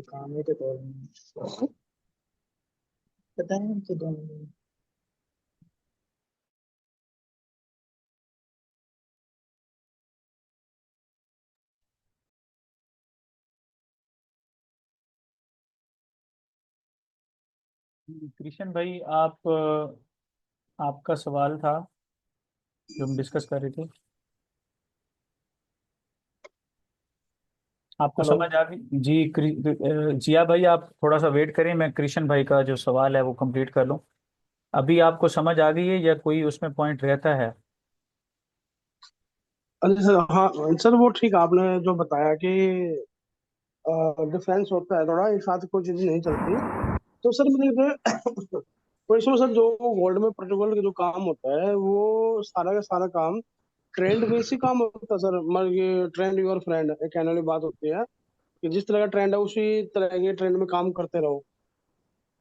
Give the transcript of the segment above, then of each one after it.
काम ही के तौर में पता है हमको दोनों। कृष्ण भाई, आपका सवाल था जो हम डिस्कस कर रहे थे। आपको हेलो। समझ आ गई जी? जिया भाई, आप थोड़ा सा वेट करें, मैं कृष्ण भाई का जो सवाल है वो कंप्लीट कर लूँ। अभी आपको समझ आ गई है या कोई उसमें पॉइंट रहता है? अरे सर, हाँ सर, वो ठीक आपने जो बताया कि डिफरेंस होता है थोड़ा, एक साथ कोई चीज नहीं चलती। तो सर मैंने तो इसमें सर जो गोल्ड में प्रोटोकॉल का जो काम होता है वो सारा का सारा काम ट्रेंड बेस ही काम होता है सर। मतलब ये ट्रेंड योर फ्रेंड एक कहने वाली बात होती है कि जिस तरह का ट्रेंड है उसी तरह के ट्रेंड में काम करते रहो।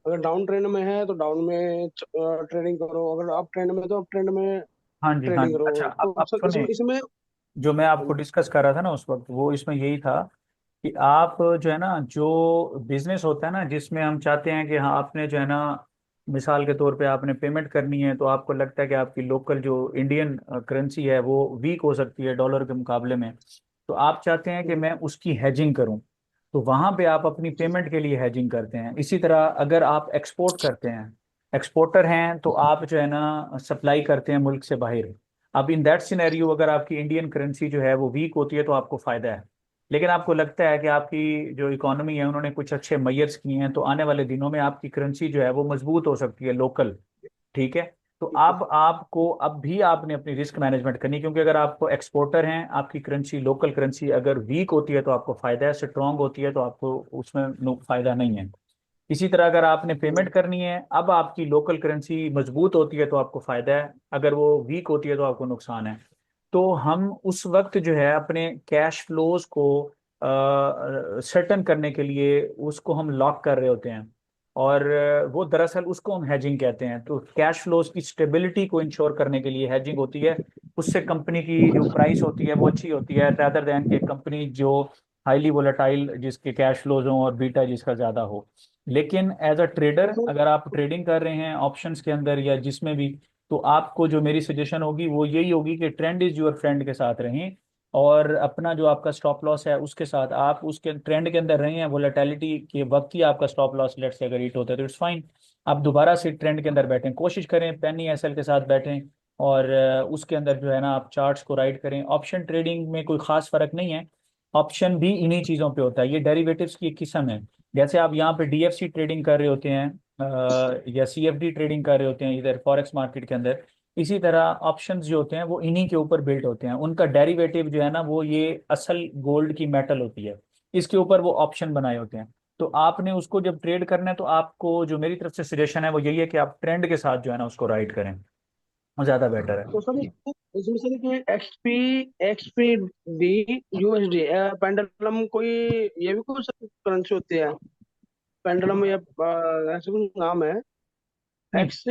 अगर डाउन ट्रेंड में है तो डाउन में ट्रेडिंग करो, अगर अप ट्रेंड में तो अप ट्रेंड में हाँ जी, हाँ ट्रेडिंग जी। करो। अच्छा, तो अब सर सुने, इसमें इसमें जो मैं आपको डिस्कस कर रहा था ना उस वक्त, वो इसमें यही था कि आप जो है ना, जो बिजनेस होता है ना जिसमें हम चाहते हैं कि हाँ आपने जो है ना, मिसाल के तौर पे आपने पेमेंट करनी है, तो आपको लगता है कि आपकी लोकल जो इंडियन करेंसी है वो वीक हो सकती है डॉलर के मुकाबले में, तो आप चाहते हैं कि मैं उसकी हैजिंग करूं। तो वहां पे आप अपनी पेमेंट के लिए हैजिंग करते हैं। इसी तरह अगर आप एक्सपोर्ट करते हैं, एक्सपोर्टर हैं, तो आप जो है ना सप्लाई करते हैं मुल्क से बाहर। अब इन दैट सिनेरियो अगर आपकी इंडियन करेंसी जो है वो वीक होती है तो आपको फायदा है। लेकिन आपको लगता है कि आपकी जो इकोनॉमी है उन्होंने कुछ अच्छे मेजर्स किए हैं, तो आने वाले दिनों में आपकी करेंसी जो है वो मजबूत हो सकती है लोकल। ठीक है। तो अब आपको अब भी आपने अपनी रिस्क मैनेजमेंट करनी, क्योंकि अगर आप एक्सपोर्टर हैं, आपकी करेंसी लोकल करेंसी अगर वीक होती है तो आपको फायदा है, स्ट्रांग होती है तो आपको उसमें फायदा नहीं है। इसी तरह अगर आपने पेमेंट करनी है, अब आपकी लोकल करेंसी मजबूत होती है तो आपको फायदा है, अगर वो वीक होती है तो आपको नुकसान है। तो हम उस वक्त जो है अपने कैश फ्लोज को सर्टन करने के लिए उसको हम लॉक कर रहे होते हैं। और वो दरअसल उसको हम हैजिंग कहते हैं। तो कैश फ्लोज की स्टेबिलिटी को इंश्योर करने के लिए हैजिंग होती है। उससे कंपनी की जो प्राइस होती है वो अच्छी होती है, rather देन कि कंपनी जो हाईली वोलेटाइल जिसके कैश फ्लोज हों और बीटा जिसका ज़्यादा हो। लेकिन एज अ तो ट्रेडर सर अगर आप ट्रेडिंग कर रहे हैं ऑप्शंस के अंदर या जिसमें भी, तो आपको जो मेरी सजेशन होगी वो यही होगी कि ट्रेंड इज योर फ्रेंड के साथ रहें। और अपना जो आपका स्टॉप लॉस है उसके साथ आप उसके ट्रेंड के अंदर रहें। वोलेटिलिटी के वक्त ही आपका स्टॉप लॉस लेट से अगर हिट होता है तो इट्स फाइन। आप दोबारा से ट्रेंड के अंदर बैठें, कोशिश करें पेनी एसएल के साथ बैठें। और उसके अंदर जो है ना आप चार्ट्स को राइट करें। ऑप्शन ट्रेडिंग में कोई खास फर्क नहीं है। ऑप्शन भी इन्हीं चीज़ों पे होता है, ये डेरिवेटिव्स की एक किस्म है। जैसे आप यहाँ पे डीएफसी ट्रेडिंग कर रहे होते हैं या सीएफडी ट्रेडिंग कर रहे होते हैं इधर फॉरेक्स मार्केट के अंदर, इसी तरह ऑप्शंस जो होते हैं वो इन्हीं के ऊपर बिल्ट होते हैं। उनका डेरिवेटिव जो है ना वो ये असल गोल्ड की मेटल होती है, इसके ऊपर वो ऑप्शन बनाए होते हैं। तो आपने उसको जब ट्रेड करना है तो आपको जो मेरी तरफ से सजेशन है वो यही है कि आप ट्रेंड के साथ जो है ना उसको राइड करें, वो ज़्यादा बेटर है। तो सर इसमें सर कि एक्सपी डी यूएसडी पेंडुलम कोई, ये भी कुछ करेंसी होती है पेंडुलम या ऐसे कुछ नाम है? नहीं। एक्स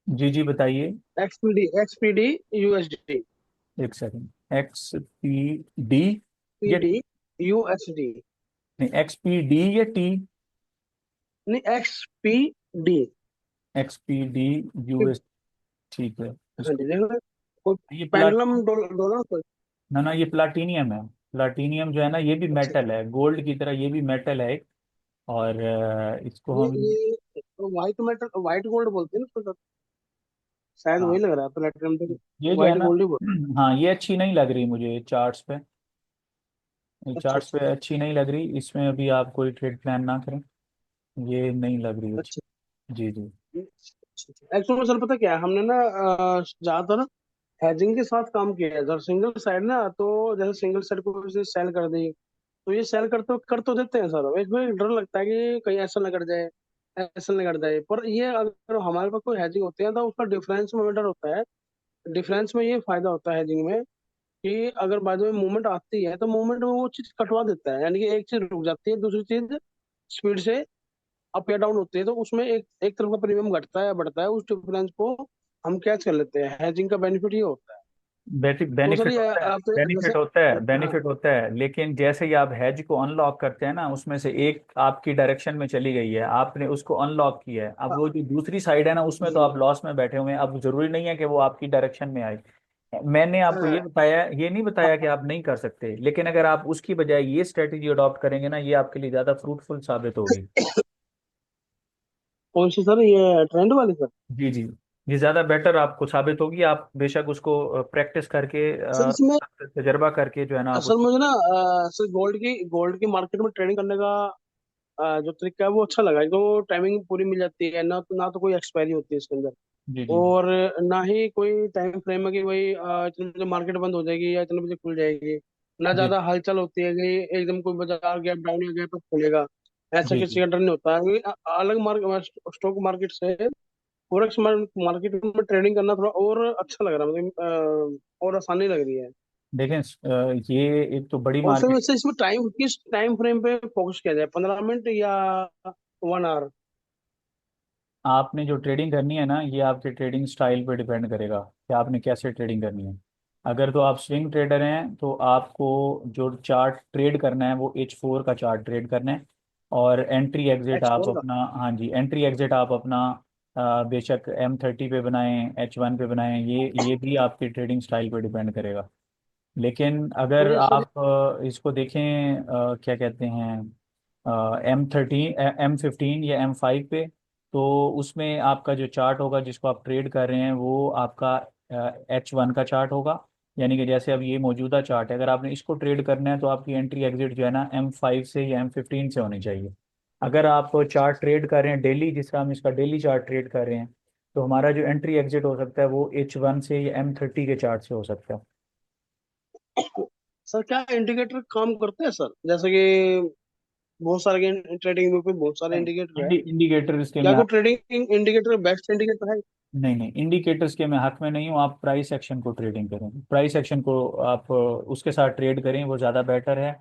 जी जी, बताइए। एक्सपीडी यूएसडी एक सेकंड, XPD या पीडी यूएसडी। नहीं, XPD या T? नहीं, एक्सपीडी। XPD US। ठीक है। हाँ इसको जी, देखो कोई ये पेंडुलम डॉलर कोई। ना ना, ये प्लाटीनियम है। प्लाटीनियम जो है ना ये भी अच्छा, मेटल है, गोल्ड की तरह ये भी मेटल है एक। और इसको हम ये व्हाइट मेटल व्हाइट गोल्ड बोलते हैं ना उसको, शायद वही हाँ, लग रहा है प्लेटिनम तो। ये जो है व्हाइट ना गोल्ड ही बोल। हाँ, ये अच्छी नहीं लग रही मुझे चार्ट्स पे। ये अच्छा चार्ट्स अच्छा पे अच्छी नहीं लग रही, इसमें अभी आप कोई ट्रेड प्लान ना करें। ये नहीं लग रही अच्छी। अच्छा। जी जी। एक्चुअली में सर पता क्या है, हमने ना ज्यादातर हेजिंग के साथ काम किया है। अगर सिंगल साइड ना, तो जैसे सिंगल साइड को जैसे सेल कर दी, तो ये सेल करते कर तो देते हैं सर, इसमें डर लगता है कि कहीं ऐसा ना कर जाए, ऐसा ना कर जाए। पर ये अगर हमारे पास कोई हेजिंग होती है तो उसका डिफरेंस में डर होता है। डिफरेंस में ये फायदा होता है हेजिंग में कि अगर बाद में मूवमेंट आती है तो मूवमेंट में वो चीज कटवा देता है, यानी कि एक चीज रुक जाती है, दूसरी चीज स्पीड से अप या डाउन होती है, तो उसमें एक एक तरफ का प्रीमियम घटता है या बढ़ता है, उस डिफरेंस को हम कैच कर लेते हैं। हेजिंग का बेनिफिट ये होता है। तो सर बेनिफिट ये होता है, आप जैसे, बेनिफिट होता है, हाँ बेनिफिट होता है, लेकिन जैसे ही आप हैज को अनलॉक करते हैं ना, उसमें से एक आपकी डायरेक्शन में चली गई है, आपने उसको अनलॉक किया है, अब हाँ, वो जो दूसरी साइड है ना, उसमें तो जी, आप लॉस में बैठे हुए हैं। अब जरूरी नहीं है कि वो आपकी डायरेक्शन में आए। मैंने आपको ये हाँ, बताया, ये नहीं बताया कि आप नहीं कर सकते, लेकिन अगर आप उसकी बजाय ये स्ट्रेटेजी अडॉप्ट करेंगे ना, ये आपके लिए ज्यादा फ्रूटफुल साबित होगी। कौन सी सर, ये ट्रेंड वाली सर? जी जी, ये ज्यादा बेटर आपको साबित होगी। आप बेशक उसको प्रैक्टिस करके, सर इसमें, तजर्बा करके जो है ना, आप सर उसको। मुझे ना सर गोल्ड की मार्केट में ट्रेडिंग करने का जो तरीका है वो अच्छा लगा। तो टाइमिंग पूरी मिल जाती है ना, तो ना तो कोई एक्सपायरी होती है इसके अंदर, जी जी और ना ही कोई टाइम फ्रेम है कि भाई इतने बजे मार्केट बंद हो जाएगी या इतने बजे खुल जाएगी। ना जी ज्यादा हलचल होती है कि एकदम कोई बाजार गैप डाउन या गैप अप खुलेगा, ऐसा जी किसी जी। का डर नहीं होता है। अलग मार्केट, स्टॉक मार्केट से फॉरेक्स मार्केट में ट्रेडिंग करना थोड़ा और अच्छा लग रहा है, मतलब और आसानी लग रही है। देखें, ये एक तो बड़ी और सर मार्केट। वैसे इसमें टाइम, किस टाइम फ्रेम पे फोकस किया जाए, 15 मिनट या 1 आवर? आपने जो ट्रेडिंग करनी है ना, ये आपके ट्रेडिंग स्टाइल पे डिपेंड करेगा कि आपने कैसे ट्रेडिंग करनी है। अगर तो आप स्विंग ट्रेडर हैं तो आपको जो चार्ट ट्रेड करना है वो H4 का चार्ट ट्रेड करना है। और एंट्री एग्जिट आप एक्सप्लोर का? अपना, हाँ जी, एंट्री एग्जिट आप अपना बेशक M30 पे बनाएं, H1 पे बनाएं, ये भी आपके ट्रेडिंग स्टाइल पे डिपेंड करेगा। लेकिन तो अगर ये सर, आप इसको देखें, क्या कहते हैं, M13, M15 या M5 पे, तो उसमें आपका जो चार्ट होगा जिसको आप ट्रेड कर रहे हैं वो आपका H1 का चार्ट होगा। यानी कि जैसे अब ये मौजूदा चार्ट है, अगर आपने इसको ट्रेड करना है तो आपकी एंट्री एग्जिट जो है ना M5 से या M15 से होनी चाहिए। अगर आप चार्ट ट्रेड कर रहे हैं डेली, जिसका हम इसका डेली चार्ट ट्रेड कर रहे हैं, तो हमारा जो एंट्री एग्जिट हो सकता है वो H1 से या M30 के चार्ट से हो सकता है। सर क्या इंडिकेटर काम करते हैं सर? जैसे कि बहुत सारे ट्रेडिंग में पे बहुत सारे नहीं, इंडिकेटर है, इंडिकेटर इसके क्या में कोई ट्रेडिंग इंडिकेटर बेस्ट इंडिकेटर है? नहीं नहीं, इंडिकेटर्स के मैं हक में नहीं हूँ। आप प्राइस एक्शन को ट्रेडिंग करें, प्राइस एक्शन को आप उसके साथ ट्रेड करें, वो ज़्यादा बेटर है।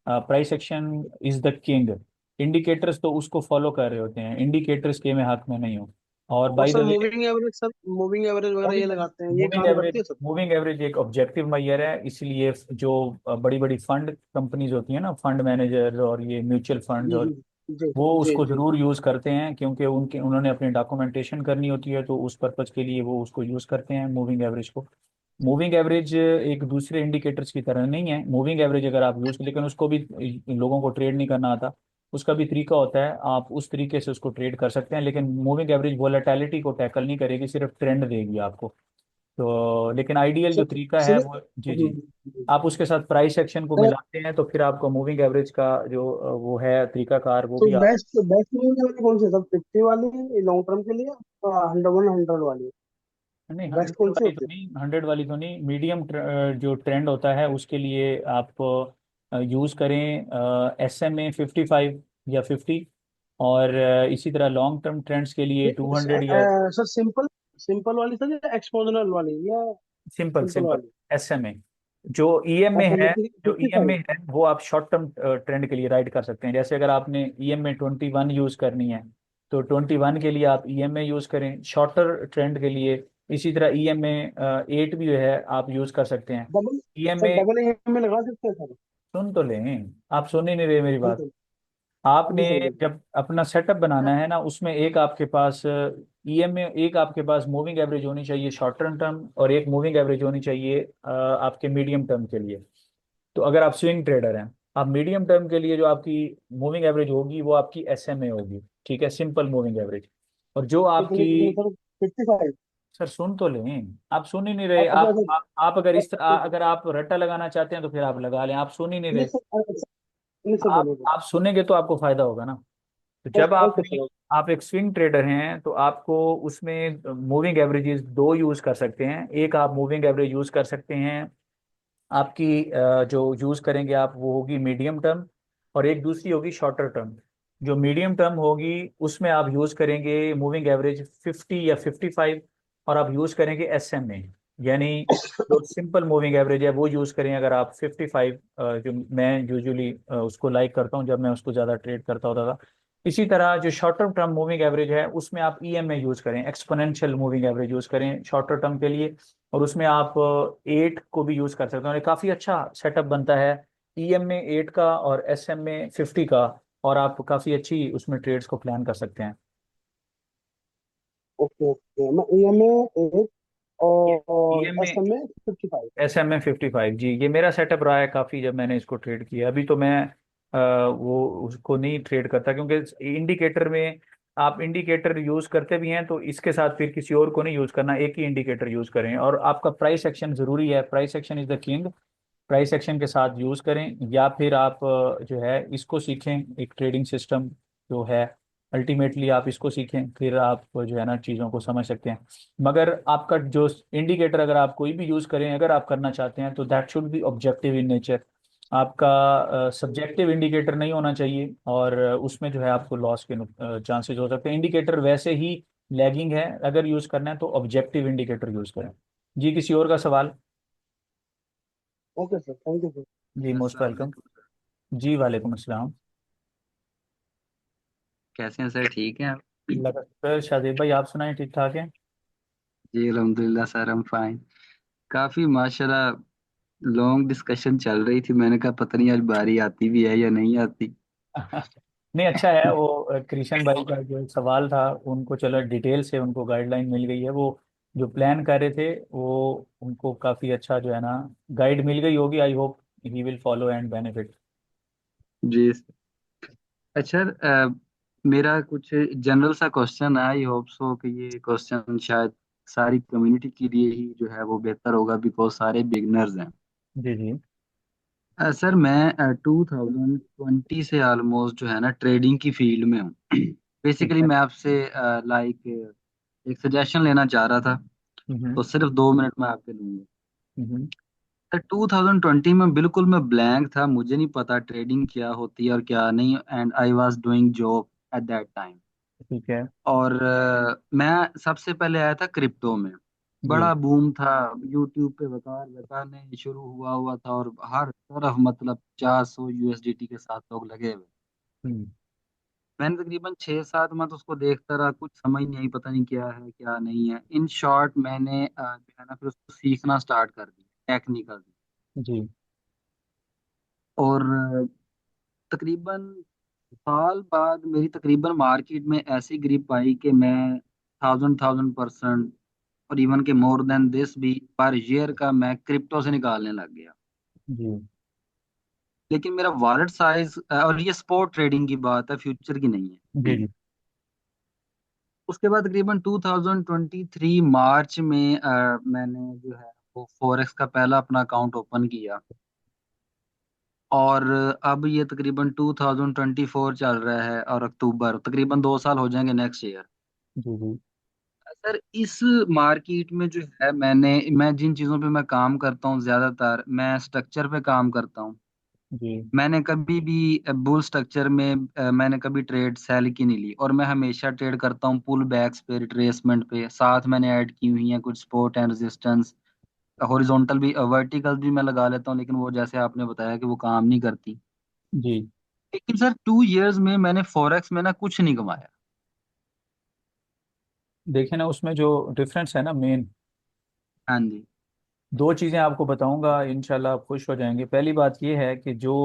Price action is the king. Indicators तो उसको फॉलो कर रहे होते हैं, इंडिकेटर्स के मैं हक में नहीं हूँ। और और by the sir way, moving average, sir moving average वगैरह ये मूविंग लगाते हैं, ये मूविंग काम एवरेज करती है सर? मूविंग एवरेज एक ऑब्जेक्टिव मैयर है, इसलिए जो बड़ी बड़ी फंड कंपनीज होती है ना, फंड मैनेजर और ये म्यूचुअल फंड, जी और जी जी वो जी उसको जी। जरूर यूज करते हैं, क्योंकि उनके उन्होंने अपनी डॉक्यूमेंटेशन करनी होती है, तो उस पर्पज के लिए वो उसको यूज करते हैं, मूविंग एवरेज को। मूविंग एवरेज एक दूसरे इंडिकेटर्स की तरह नहीं है। मूविंग एवरेज अगर आप यूज, लेकिन उसको भी लोगों को ट्रेड नहीं करना आता। उसका भी तरीका होता है, आप उस तरीके से उसको ट्रेड कर सकते हैं, लेकिन मूविंग एवरेज वोलेटिलिटी को टैकल नहीं करेगी, सिर्फ ट्रेंड देगी आपको। तो लेकिन आइडियल जो सर तरीका है सर वो, जी जी, आप उसके साथ प्राइस एक्शन को सर, मिलाते हैं तो फिर आपको मूविंग एवरेज का जो वो है तरीकाकार, वो तो भी आप। बेस्ट बेस्ट मूविंग एवरेज कौन सी है सर, 50 वाली लॉन्ग टर्म के लिए, 100 वाली नहीं, बेस्ट 100 कौन सी वाली तो होती नहीं, 100 वाली तो नहीं, मीडियम जो ट्रेंड होता है उसके लिए आप यूज़ करें SMA 55 या 50। और इसी तरह लॉन्ग टर्म ट्रेंड्स के लिए है? 200 या सर सिंपल, सिंपल वाली सर या एक्सपोनेंशियल वाली या सिंपल सिंपल सिंपल वाली? SMA। जो EMA अच्छा है, जो 55। EMA है वो आप शॉर्ट टर्म ट्रेंड के लिए राइड कर सकते हैं। जैसे अगर आपने EMA 21 यूज़ करनी है, तो 21 के लिए आप EMA यूज़ करें शॉर्टर ट्रेंड के लिए। इसी तरह EMA 8 भी जो है आप यूज़ कर सकते हैं। Double, sir EMA, double M में लगा सकते हैं सर? सुन तो लें, आप सुन ही नहीं रहे मेरी जी बात। सर, आपने जी सर बिल्कुल। जब अपना सेटअप बनाना है ना, उसमें एक आपके पास EMA, एक आपके पास मूविंग एवरेज होनी चाहिए शॉर्ट टर्म टर्म, और एक मूविंग एवरेज होनी चाहिए आपके मीडियम टर्म के लिए। तो अगर आप स्विंग ट्रेडर हैं, आप मीडियम टर्म के लिए जो आपकी मूविंग एवरेज होगी वो आपकी SMA होगी, ठीक है, सिंपल मूविंग एवरेज। और जो कितने आपकी, कितने सर, 55? सर सुन तो लें, आप सुन ही नहीं रहे। अच्छा अच्छा, आप अगर इस तरह, ठीक है। अगर आप रट्टा लगाना चाहते हैं तो फिर आप लगा लें, आप सुन ही नहीं नहीं रहे। सर, अच्छा, नहीं सर, आप बोलिए सर। आप सुनेंगे तो आपको फायदा होगा ना। तो जब ओके आपने, सर। आप एक स्विंग ट्रेडर हैं तो आपको उसमें मूविंग एवरेजेस दो यूज कर सकते हैं। एक आप मूविंग एवरेज यूज कर सकते हैं आपकी जो यूज करेंगे आप, वो होगी मीडियम टर्म, और एक दूसरी होगी शॉर्टर टर्म। जो मीडियम टर्म होगी उसमें आप यूज करेंगे मूविंग एवरेज 50 या 55, और आप यूज करेंगे SMA। यानी जो सिंपल मूविंग एवरेज है वो यूज करें अगर आप 55, जो मैं यूजुअली उसको लाइक करता हूँ जब मैं उसको ज़्यादा ट्रेड करता होता था। इसी तरह जो शॉर्टर टर्म मूविंग एवरेज है उसमें आप ईएमए यूज करें, एक्सपोनेंशियल मूविंग एवरेज यूज करें शॉर्टर टर्म के लिए। और उसमें आप 8 को भी यूज कर सकते हैं और ये काफी अच्छा सेटअप बनता है, ईएमए 8 का और एसएमए 50 का। और आप काफी अच्छी उसमें ट्रेड्स को प्लान कर सकते हैं। ओके ओके, मैं EMA 8 और ईएमए SMA 55। SMA 55 जी, ये मेरा सेटअप रहा है काफ़ी जब मैंने इसको ट्रेड किया। अभी तो मैं वो उसको नहीं ट्रेड करता, क्योंकि इंडिकेटर में आप इंडिकेटर यूज़ करते भी हैं तो इसके साथ फिर किसी और को नहीं यूज़ करना, एक ही इंडिकेटर यूज़ करें। और आपका प्राइस एक्शन ज़रूरी है, price action is the king. Price action के साथ यूज़ करें, या फिर आप जो है इसको सीखें, एक ट्रेडिंग सिस्टम जो है, अल्टीमेटली आप इसको सीखें, फिर आप जो है ना चीज़ों को समझ सकते हैं। मगर आपका जो इंडिकेटर अगर आप कोई भी यूज़ करें, अगर आप करना चाहते हैं तो that should be objective in nature. आपका सब्जेक्टिव इंडिकेटर नहीं होना चाहिए, और उसमें जो है आपको लॉस के चांसेस हो सकते हैं। इंडिकेटर वैसे ही लैगिंग है, अगर यूज़ करना है तो ऑब्जेक्टिव इंडिकेटर यूज़ करें। जी, किसी और का सवाल? Okay sir, thank you sir. जी मोस्ट अस्सलाम वेलकम। वालेकुम सर। जी वालेकुम अस्सलाम। कैसे हैं सर, ठीक हैं आप? लगातार शादेब भाई, आप सुनाएं, ठीक ठाक है? जी अल्हम्दुलिल्लाह सर, हम फाइन। काफी माशाल्लाह लॉन्ग डिस्कशन चल रही थी, मैंने कहा पता नहीं आज बारी आती भी है या नहीं आती। नहीं, अच्छा है वो कृष्ण भाई का जो सवाल था उनको, चलो डिटेल से उनको गाइडलाइन मिल गई है। वो जो प्लान कर रहे थे वो उनको काफ़ी अच्छा जो है ना गाइड मिल गई होगी। I hope he will follow and benefit. जी सर। अच्छा मेरा कुछ जनरल सा क्वेश्चन है, आई होप सो कि ये क्वेश्चन शायद सारी कम्युनिटी के लिए ही जो है वो बेहतर होगा, बिकॉज सारे बिगनर्स हैं। जी जी सर मैं 2020 से ऑलमोस्ट जो है ना ट्रेडिंग की फील्ड में हूँ। ठीक बेसिकली है। मैं आपसे लाइक एक सजेशन लेना चाह रहा था, हम्म तो सिर्फ 2 मिनट में आपके लूंगा। हम्म, सर 2020 में बिल्कुल मैं ब्लैंक था, मुझे नहीं पता ट्रेडिंग क्या होती है और क्या नहीं, and I was doing job at that time. ठीक है। और मैं सबसे पहले आया था क्रिप्टो में। जी। बड़ा बूम था, यूट्यूब पे बताने शुरू हुआ हुआ था, और हर तरफ मतलब 50-100 USDT के साथ लोग लगे हुए। हम्म मैंने तकरीबन 6-7 मंथ उसको देखता रहा, कुछ समझ नहीं आई, पता नहीं क्या है क्या नहीं है। इन शॉर्ट मैंने जो है ना फिर उसको सीखना स्टार्ट कर दिया, टेक्निकल। जी और तकरीबन साल बाद मेरी तकरीबन मार्केट में ऐसी ग्रिप आई कि मैं 1000% और इवन के मोर देन दिस भी पर ईयर का मैं क्रिप्टो से निकालने लग गया। जी लेकिन मेरा वॉलेट साइज, और ये स्पॉट ट्रेडिंग की बात है, फ्यूचर की नहीं जी है। जी उसके बाद तकरीबन 2023 मार्च में मैंने जो है वो फॉरेक्स का पहला अपना अकाउंट ओपन किया। और अब ये तकरीबन 2024 चल रहा है, और अक्टूबर तकरीबन 2 साल हो जाएंगे नेक्स्ट ईयर। जी जी सर इस मार्केट में जो है मैं जिन चीज़ों पे मैं काम करता हूँ, ज़्यादातर मैं स्ट्रक्चर पे काम करता हूँ। जी मैंने कभी भी बुल स्ट्रक्चर में मैंने कभी ट्रेड सेल की नहीं ली, और मैं हमेशा ट्रेड करता हूँ पुल बैक्स पे, रिट्रेसमेंट पे। साथ मैंने ऐड की हुई हैं कुछ सपोर्ट एंड रेजिस्टेंस, हॉरिजॉन्टल भी, वर्टिकल भी मैं लगा लेता हूँ, लेकिन वो जैसे आपने बताया कि वो काम नहीं करती। जी। लेकिन सर 2 इयर्स में मैंने फॉरेक्स में ना कुछ नहीं कमाया। देखिए ना, उसमें जो डिफरेंस है ना मेन, हाँ जी। दो चीज़ें आपको बताऊंगा, इंशाल्लाह आप खुश हो जाएंगे। पहली बात ये है कि जो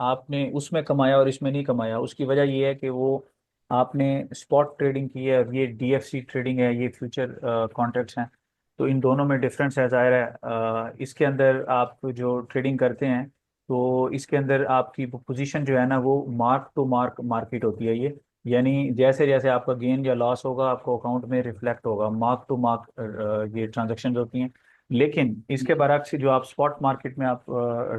आपने उसमें कमाया और इसमें नहीं कमाया, उसकी वजह ये है कि वो आपने स्पॉट ट्रेडिंग की है और ये डीएफसी ट्रेडिंग है, ये फ्यूचर कॉन्ट्रैक्ट्स हैं। तो इन दोनों में डिफरेंस है, ज़ाहिर है। इसके अंदर आप जो ट्रेडिंग करते हैं तो इसके अंदर आपकी पोजीशन जो है ना वो मार्क टू मार्क मार्केट होती है ये। यानी जैसे जैसे आपका गेन या लॉस होगा आपको अकाउंट में रिफ्लेक्ट होगा, मार्क टू मार्क ये ट्रांजेक्शन होती हैं। लेकिन इसके जी बरक्स जो आप स्पॉट मार्केट में आप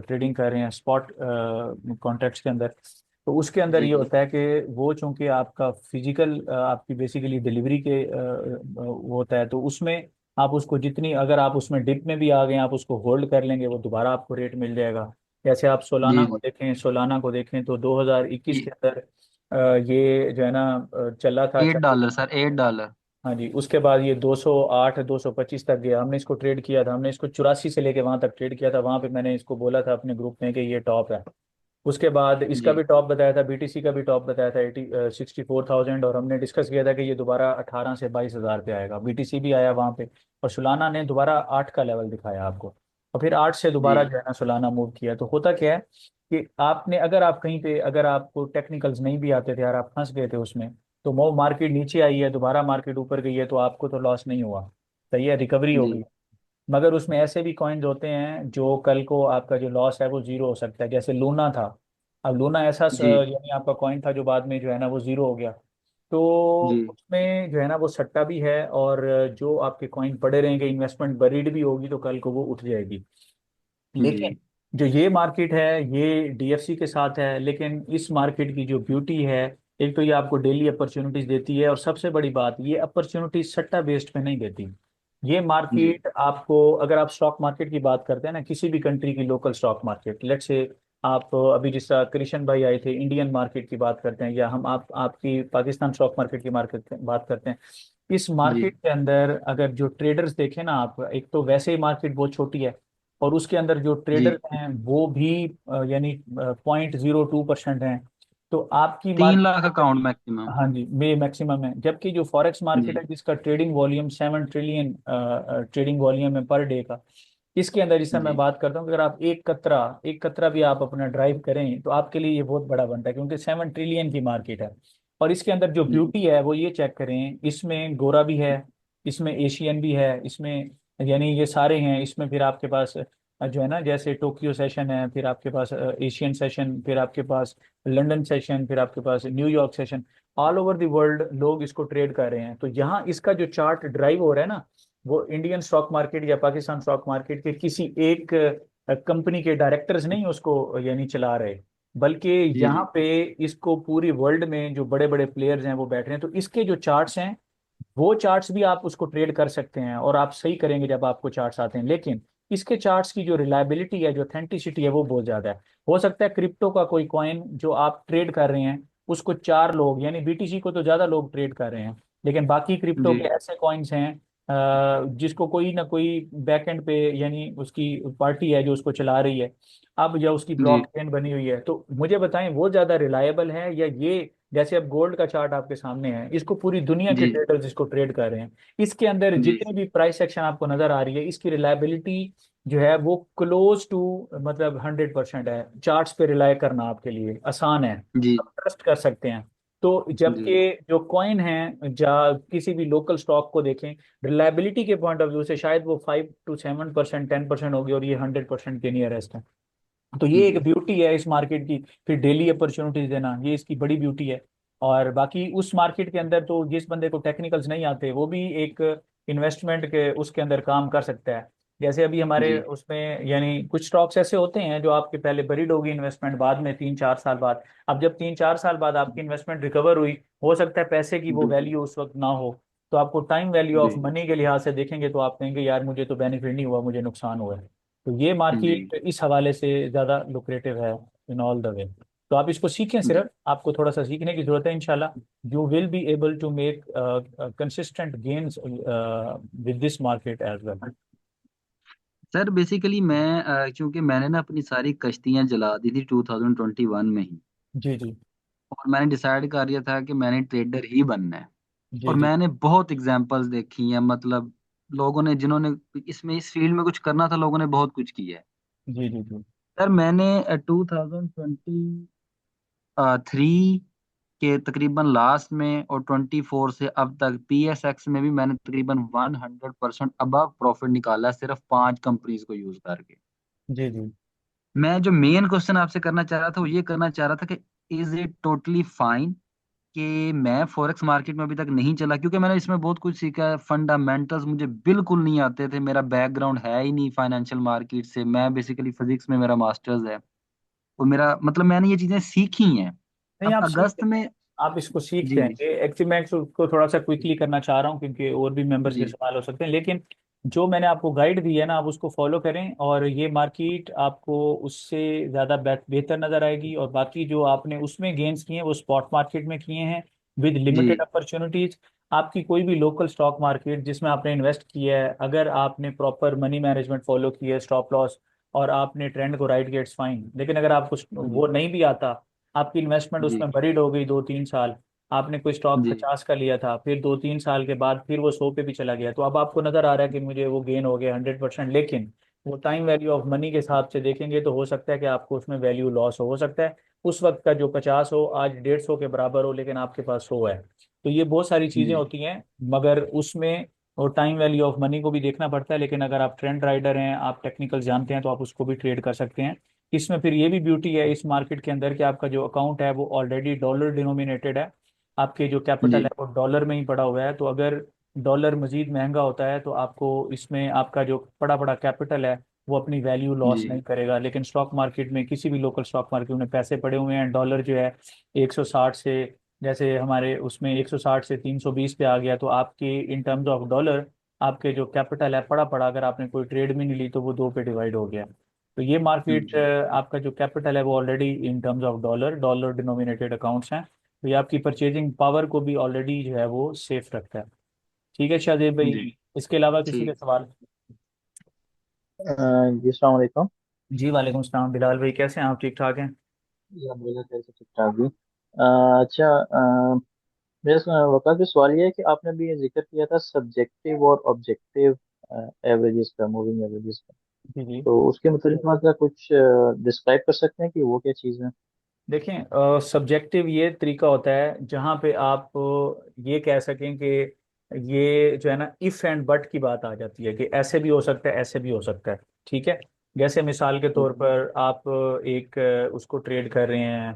ट्रेडिंग कर रहे हैं स्पॉट कॉन्ट्रैक्ट्स के अंदर, तो उसके अंदर जी ये जी होता है कि वो चूंकि आपका फिजिकल आपकी बेसिकली डिलीवरी के वो होता है, तो उसमें आप उसको जितनी, अगर आप उसमें डिप में भी आ गए आप उसको होल्ड कर लेंगे, वो दोबारा आपको रेट मिल जाएगा। जैसे आप जी सोलाना को देखें तो 2021 के अंदर ये जो है ना चला था अच्छा। $8 सर, $8। हाँ जी, उसके बाद ये 208 225 तक गया। हमने इसको ट्रेड किया था, हमने इसको 84 से लेके वहां तक ट्रेड किया था। वहां पे मैंने इसको बोला था अपने ग्रुप में कि ये टॉप है। उसके बाद इसका जी भी टॉप बताया था, बीटीसी का भी टॉप बताया था 64,000, और हमने डिस्कस किया था कि ये दोबारा 18 से 22 हज़ार पे आएगा। बीटीसी भी आया वहाँ पे, और सुलाना ने दोबारा 8 का लेवल दिखाया आपको, और फिर 8 से दोबारा जी जो है ना सुलाना मूव किया। तो होता क्या है कि आपने, अगर आप कहीं पे, अगर आपको टेक्निकल्स नहीं भी आते थे यार, आप फंस गए थे उसमें, तो वो मार्केट नीचे आई है, दोबारा मार्केट ऊपर गई है, तो आपको तो लॉस नहीं हुआ, सही है, रिकवरी हो जी गई। मगर उसमें ऐसे भी कॉइन्स होते हैं जो कल को आपका जो लॉस है वो जीरो हो सकता है, जैसे लूना था। अब लूना ऐसा जी यानी आपका कॉइन था जो बाद में जो है ना वो जीरो हो गया। तो जी उसमें जो है ना वो सट्टा भी है, और जो आपके कॉइन पड़े रहेंगे, इन्वेस्टमेंट बरीड भी होगी, तो कल को वो उठ जाएगी। लेकिन जी जो ये मार्केट है ये डीएफसी के साथ है, लेकिन इस मार्केट की जो ब्यूटी है, एक तो ये आपको डेली अपॉर्चुनिटीज देती है, और सबसे बड़ी बात, ये अपॉर्चुनिटीज सट्टा बेस्ड पे नहीं देती। ये जी मार्केट आपको, अगर आप स्टॉक मार्केट की बात करते हैं ना, किसी भी कंट्री की local stock market, let's say आप अभी जिस तरह कृष्ण भाई आए थे, इंडियन मार्केट की बात करते हैं, या हम आप आपकी पाकिस्तान स्टॉक मार्केट की मार्केट बात करते हैं, इस जी मार्केट के अंदर अगर जो ट्रेडर्स देखें ना आप, एक तो वैसे ही मार्केट बहुत छोटी है, और उसके अंदर जो जी ट्रेडर्स हैं वो भी यानी 0.02% हैं। तो आपकी 3 लाख मार्केट, अकाउंट मैक्सिमम। हाँ जी, मे मैक्सिमम है, जबकि जो फॉरेक्स मार्केट जी है जिसका trading volume 7 trillion trading volume है पर डे का, इसके अंदर इस समय मैं जी बात करता हूँ कि अगर आप एक कतरा भी आप अपना ड्राइव करें, तो आपके लिए ये बहुत बड़ा बनता है, क्योंकि 7 ट्रिलियन की मार्केट है। और इसके अंदर जो जी ब्यूटी है वो ये चेक करें, इसमें गोरा भी है, इसमें एशियन भी है, इसमें यानी ये सारे हैं, इसमें फिर आपके पास जो है ना, जैसे टोक्यो सेशन है, फिर आपके पास एशियन सेशन, फिर आपके पास लंदन सेशन, फिर आपके पास New York session, all over the world लोग इसको ट्रेड कर रहे हैं। तो यहाँ इसका जो चार्ट ड्राइव हो रहा है ना, वो इंडियन स्टॉक मार्केट या पाकिस्तान स्टॉक मार्केट के किसी एक कंपनी के डायरेक्टर्स नहीं उसको यानी चला रहे, बल्कि जी यहाँ जी पे इसको पूरी वर्ल्ड में जो बड़े बड़े प्लेयर्स हैं वो बैठ रहे हैं। तो इसके जो चार्ट्स हैं, वो चार्ट्स भी आप उसको ट्रेड कर सकते हैं, और आप सही करेंगे जब आपको चार्ट्स आते हैं। लेकिन इसके चार्ट्स की जो रिलायबिलिटी है, जो ऑथेंटिसिटी है, वो बहुत ज्यादा है। हो सकता है क्रिप्टो का कोई कॉइन जो आप ट्रेड कर रहे हैं, उसको 4 लोग, यानी बीटीसी को तो ज्यादा लोग ट्रेड कर रहे हैं, लेकिन बाकी क्रिप्टो जी के ऐसे कॉइन्स हैं जिसको कोई ना कोई बैक एंड पे, यानी उसकी पार्टी है जो उसको चला रही है अब, या उसकी जी ब्लॉकचेन बनी हुई है। तो मुझे बताएं, वो ज्यादा रिलायबल है, या ये, जैसे अब गोल्ड का चार्ट आपके सामने है, इसको पूरी दुनिया के जी ट्रेडर्स इसको ट्रेड कर रहे हैं, इसके अंदर जी जितनी भी प्राइस एक्शन आपको नजर आ रही है, इसकी रिलायबिलिटी जो है वो क्लोज टू, मतलब 100% है। चार्ट्स पे रिलाय करना आपके लिए आसान है, जी आप ट्रस्ट कर सकते हैं। तो जबकि जी जो कॉइन है, जा किसी भी लोकल स्टॉक को देखें, रिलायबिलिटी के पॉइंट ऑफ व्यू से शायद वो 5 to 7%, 10% होगी, और ये 100% के नियरेस्ट है। तो ये एक जी ब्यूटी है इस मार्केट की। फिर डेली अपॉर्चुनिटीज देना, ये इसकी बड़ी ब्यूटी है। और बाकी उस मार्केट के अंदर तो जिस बंदे को टेक्निकल्स नहीं आते, वो भी एक इन्वेस्टमेंट के उसके अंदर काम कर सकता है। जैसे अभी हमारे जी उसमें यानी कुछ स्टॉक्स ऐसे होते हैं जो आपके पहले बरीड होगी इन्वेस्टमेंट, बाद में 3-4 साल बाद, अब जब 3-4 साल बाद आपकी इन्वेस्टमेंट रिकवर हुई, हो सकता है पैसे की वो बिल्कुल वैल्यू उस वक्त ना हो, तो आपको टाइम वैल्यू ऑफ जी मनी के लिहाज से देखेंगे, तो आप कहेंगे यार मुझे तो बेनिफिट नहीं हुआ, मुझे नुकसान हुआ है। तो ये जी मार्केट इस हवाले से ज़्यादा लुक्रेटिव है इन ऑल द वे। तो आप इसको सीखें, जी सिर्फ आपको थोड़ा सा सीखने की जरूरत है, इंशाल्लाह you will be able to make consistent gains with this market as well. Sir basically मैं क्योंकि मैंने ना अपनी सारी कश्तियां जला दी थी 2021 में ही, जी जी और मैंने डिसाइड कर लिया था कि मैंने ट्रेडर ही बनना है। जी और जी मैंने बहुत एग्जांपल्स देखी हैं, मतलब लोगों ने जिन्होंने इसमें इस फील्ड में कुछ करना था, लोगों ने बहुत कुछ किया है। जी जी जी सर मैंने 2023 के तकरीबन लास्ट में और 24 से अब तक PSX में भी मैंने तकरीबन 100% अबव प्रॉफिट निकाला है, सिर्फ 5 कंपनीज को यूज करके। जी जी मैं जो मेन क्वेश्चन आपसे करना चाह रहा था वो ये करना चाह रहा था कि इज इट टोटली फाइन कि मैं फॉरेक्स मार्केट में अभी तक नहीं चला, क्योंकि मैंने इसमें बहुत कुछ सीखा है। फंडामेंटल्स मुझे बिल्कुल नहीं आते थे, मेरा बैकग्राउंड है ही नहीं फाइनेंशियल मार्केट से, मैं बेसिकली फिजिक्स में मेरा मास्टर्स है, और मेरा मतलब मैंने ये चीजें सीखी हैं। नहीं, अब आप सीख अगस्त में आप इसको सीख जी जाएंगे। एक्चुअली मैं इसको थोड़ा सा क्विकली करना चाह रहा हूँ, क्योंकि और भी मेंबर्स के जी सवाल हो सकते हैं, लेकिन जो मैंने आपको गाइड दी है ना, आप उसको फॉलो करें, और ये मार्केट आपको उससे ज़्यादा बेहतर नज़र आएगी। और बाकी जो आपने उसमें गेन्स किए हैं वो स्पॉट मार्केट में किए हैं, विद लिमिटेड जी अपॉर्चुनिटीज। आपकी कोई भी लोकल स्टॉक मार्केट जिसमें आपने इन्वेस्ट किया है, अगर आपने प्रॉपर मनी मैनेजमेंट फॉलो किया है, स्टॉप लॉस और आपने ट्रेंड को राइट गेट्स फाइन, लेकिन अगर आपको जी वो नहीं भी आता, आपकी इन्वेस्टमेंट जी उसमें बरीड हो गई 2-3 साल, आपने कोई स्टॉक जी 50 का लिया था, फिर 2-3 साल के बाद फिर वो 100 पे भी चला गया, तो अब आपको नजर आ रहा है कि मुझे वो गेन हो गया 100%, लेकिन वो टाइम वैल्यू ऑफ मनी के हिसाब से देखेंगे तो हो सकता है कि आपको उसमें वैल्यू लॉस हो सकता है। उस वक्त का जो 50 हो आज 150 के बराबर हो, लेकिन आपके पास 100 है। तो ये बहुत सारी चीजें जी होती हैं, मगर उसमें और टाइम वैल्यू ऑफ मनी को भी देखना पड़ता है। लेकिन अगर आप ट्रेंड राइडर हैं, आप टेक्निकल जानते हैं, तो आप उसको भी ट्रेड कर सकते हैं। इसमें फिर ये भी ब्यूटी है इस मार्केट के अंदर कि आपका जो अकाउंट है वो ऑलरेडी डॉलर डिनोमिनेटेड है, आपके जो कैपिटल है जी वो डॉलर में ही पड़ा हुआ है। तो अगर डॉलर मजीद महंगा होता है तो आपको इसमें आपका जो बड़ा बड़ा कैपिटल है वो अपनी वैल्यू लॉस जी नहीं करेगा। लेकिन स्टॉक मार्केट में, किसी भी लोकल स्टॉक मार्केट में पैसे पड़े हुए हैं, डॉलर जो है 160 से, जैसे हमारे उसमें 160 से 320 पे आ गया, तो आपके इन टर्म्स ऑफ डॉलर आपके जो कैपिटल है पड़ा पड़ा, अगर आपने कोई ट्रेड भी नहीं ली तो वो दो पे डिवाइड हो गया। तो ये मार्केट, जी आपका जो कैपिटल है वो already in terms of dollar dollar denominated accounts हैं, तो ये आपकी परचेजिंग पावर को भी ऑलरेडी जो है वो सेफ रखता है। ठीक है शाहजेब भाई, जी इसके अलावा किसी के ठीक। सवाल? जी अस्सलाम वालेकुम। जी वालेकुम सलाम, बिलाल भाई कैसे हैं आप, ठीक ठाक हैं? जी अलहमदिल्ला, कैसे ठीक ठाक भी। अच्छा, मेरा वक़्त भी सवाल ये है कि आपने भी ये जिक्र किया था सब्जेक्टिव और ऑब्जेक्टिव एवरेजेस का, मूविंग एवरेजेस का। जी जी। तो उसके मतलब आप क्या कुछ डिस्क्राइब कर सकते हैं कि वो क्या चीज़ है? देखें, सब्जेक्टिव ये तरीका होता है जहाँ पे आप ये कह सकें कि ये जो है ना इफ एंड बट की बात आ जाती है कि ऐसे भी हो सकता है, ऐसे भी हो सकता है। ठीक है, जैसे मिसाल के ठीक तौर पर आप एक उसको ट्रेड कर रहे हैं,